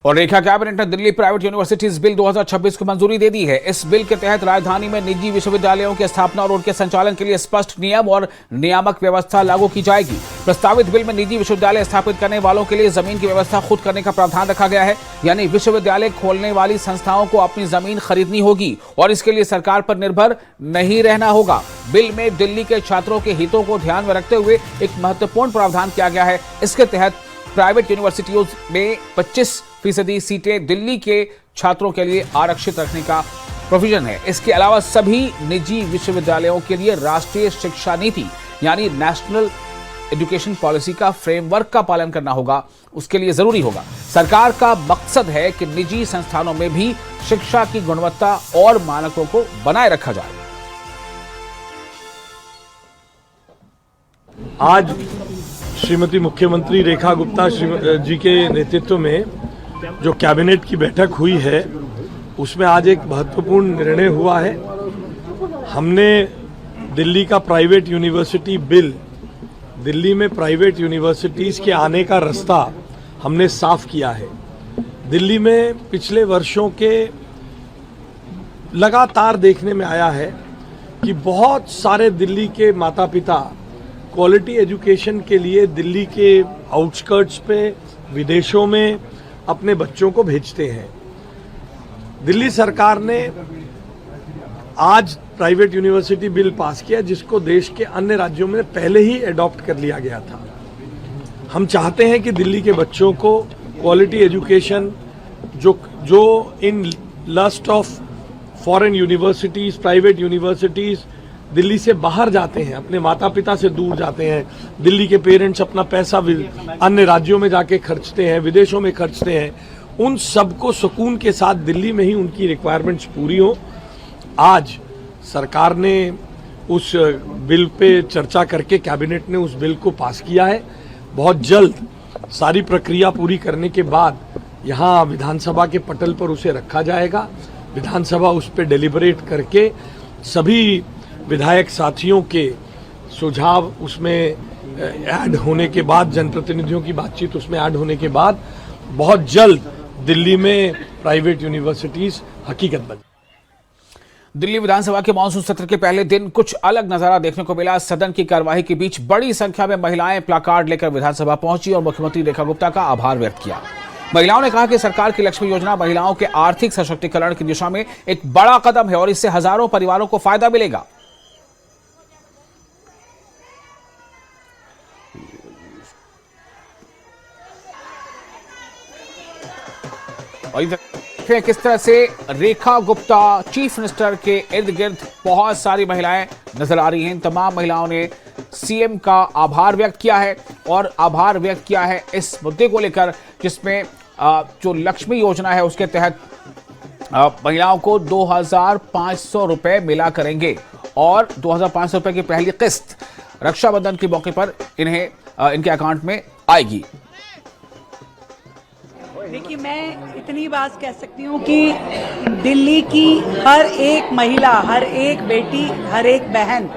और रेखा कैबिनेट ने Delhi private universities bill 2026 को मंजूरी दे दी है। इस बिल के तहत राजधानी में निजी विश्वविद्यालयों की स्थापना और उनके संचालन के लिए स्पष्ट नियम और नियामक व्यवस्था लागू की जाएगी। प्रस्तावित बिल में निजी विश्वविद्यालय स्थापित करने वालों के लिए जमीन की व्यवस्था खुद करने का प्रावधान रखा गया है, यानी विश्वविद्यालय खोलने वाली संस्थाओं को अपनी जमीन खरीदनी होगी और इसके लिए सरकार पर निर्भर नहीं रहना होगा। बिल में दिल्ली के छात्रों के हितों को ध्यान में रखते हुए एक महत्वपूर्ण प्रावधान किया गया है। इसके तहत प्राइवेट यूनिवर्सिटियों में 25% सीटें दिल्ली के छात्रों के लिए आरक्षित रखने का प्रोविजन है। इसके अलावा सभी निजी विश्वविद्यालयों के लिए राष्ट्रीय शिक्षा नीति यानी नेशनल एजुकेशन पॉलिसी का फ्रेमवर्क का पालन करना होगा। उसके लिए जरूरी होगा। सरकार का मकसद है कि निजी संस्थानों में भी शिक्षा की गुणवत्ता और मानकों को बनाए रखा जाए। आज श्रीमती मुख्यमंत्री रेखा गुप्ता जी के नेतृत्व में जो कैबिनेट की बैठक हुई है, उसमें आज एक महत्वपूर्ण निर्णय हुआ है। हमने दिल्ली का प्राइवेट यूनिवर्सिटी बिल, दिल्ली में प्राइवेट यूनिवर्सिटीज़ के आने का रास्ता हमने साफ किया है। दिल्ली में पिछले वर्षों के लगातार देखने में आया है कि बहुत सारे दिल्ली के माता पिता क्वालिटी एजुकेशन के लिए दिल्ली के आउटस्कर्ट्स पे, विदेशों में अपने बच्चों को भेजते हैं। दिल्ली सरकार ने आज प्राइवेट यूनिवर्सिटी बिल पास किया, जिसको देश के अन्य राज्यों में पहले ही अडॉप्ट कर लिया गया था। हम चाहते हैं कि दिल्ली के बच्चों को क्वालिटी एजुकेशन जो in lust of foreign universities, private universities Delhi से बाहर जाते हैं, अपने माता पिता से दूर जाते हैं, दिल्ली के पेरेंट्स अपना पैसा अन्य राज्यों में जाके खर्चते हैं, विदेशों में खर्चते हैं, उन सबको सुकून के साथ दिल्ली में ही उनकी रिक्वायरमेंट्स पूरी हो। आज सरकार ने उस बिल पे चर्चा करके कैबिनेट ने उस बिल को पास किया है। बहुत जल्द सारी प्रक्रिया पूरी करने के बाद यहाँ विधानसभा के पटल पर उसे रखा जाएगा। विधानसभा उस पर डेलिबरेट करके सभी विधायक साथियों के सुझाव उसमें ऐड होने के बाद, जनप्रतिनिधियों की बातचीत उसमें ऐड होने के बाद बहुत जल्द दिल्ली में प्राइवेट यूनिवर्सिटीज हकीकत बन। दिल्ली विधानसभा के मानसून सत्र के पहले दिन कुछ अलग नजारा देखने को मिला। सदन की कार्यवाही के बीच बड़ी संख्या में महिलाएं प्लाकार्ड लेकर विधानसभा पहुंची और मुख्यमंत्री रेखा गुप्ता का आभार व्यक्त किया। महिलाओं ने कहा कि सरकार की लक्ष्मी योजना महिलाओं के आर्थिक सशक्तिकरण की दिशा में एक बड़ा कदम है और इससे हजारों परिवारों को फायदा मिलेगा। और देखें किस तरह से रेखा गुप्ता चीफ मिनिस्टर के इर्द गिर्द बहुत सारी महिलाएं नजर आ रही हैं। तमाम महिलाओं ने सीएम का आभार व्यक्त किया है और आभार व्यक्त किया है इस मुद्दे को लेकर, जिसमें जो लक्ष्मी योजना है उसके तहत महिलाओं को 2500 रुपए मिला करेंगे और 2500 रुपए की पहली किस्त रक्षाबंधन के मौके पर इनके अकाउंट में आएगी। देखिए, मैं इतनी बात कह सकती हूँ कि दिल्ली की हर एक महिला, हर एक बेटी, हर एक बहन,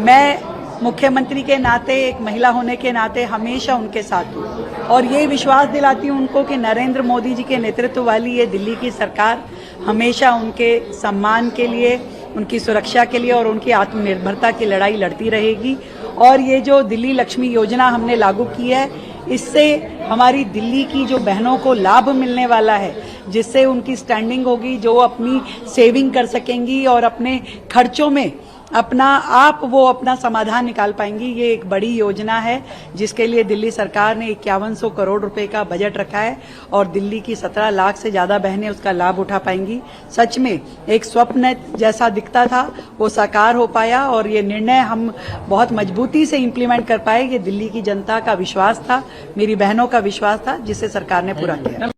मैं मुख्यमंत्री के नाते, एक महिला होने के नाते हमेशा उनके साथ हूँ और ये विश्वास दिलाती हूँ उनको कि नरेंद्र मोदी जी के नेतृत्व वाली ये दिल्ली की सरकार हमेशा उनके सम्मान के लिए, उनकी सुरक्षा के लिए और उनकी आत्मनिर्भरता की लड़ाई लड़ती रहेगी। और ये जो दिल्ली लक्ष्मी योजना हमने लागू की है, इससे हमारी दिल्ली की जो बहनों को लाभ मिलने वाला है, जिससे उनकी स्टैंडिंग होगी, जो अपनी सेविंग कर सकेंगी और अपने खर्चों में वो अपना समाधान निकाल पाएंगी। ये एक बड़ी योजना है जिसके लिए दिल्ली सरकार ने 5100 करोड़ रुपए का बजट रखा है और दिल्ली की 17 लाख से ज्यादा बहनें उसका लाभ उठा पाएंगी। सच में एक स्वप्न जैसा दिखता था, वो साकार हो पाया और ये निर्णय हम बहुत मजबूती से इम्प्लीमेंट कर पाए। ये दिल्ली की जनता का विश्वास था, मेरी बहनों का विश्वास था, जिसे सरकार ने पूरा किया।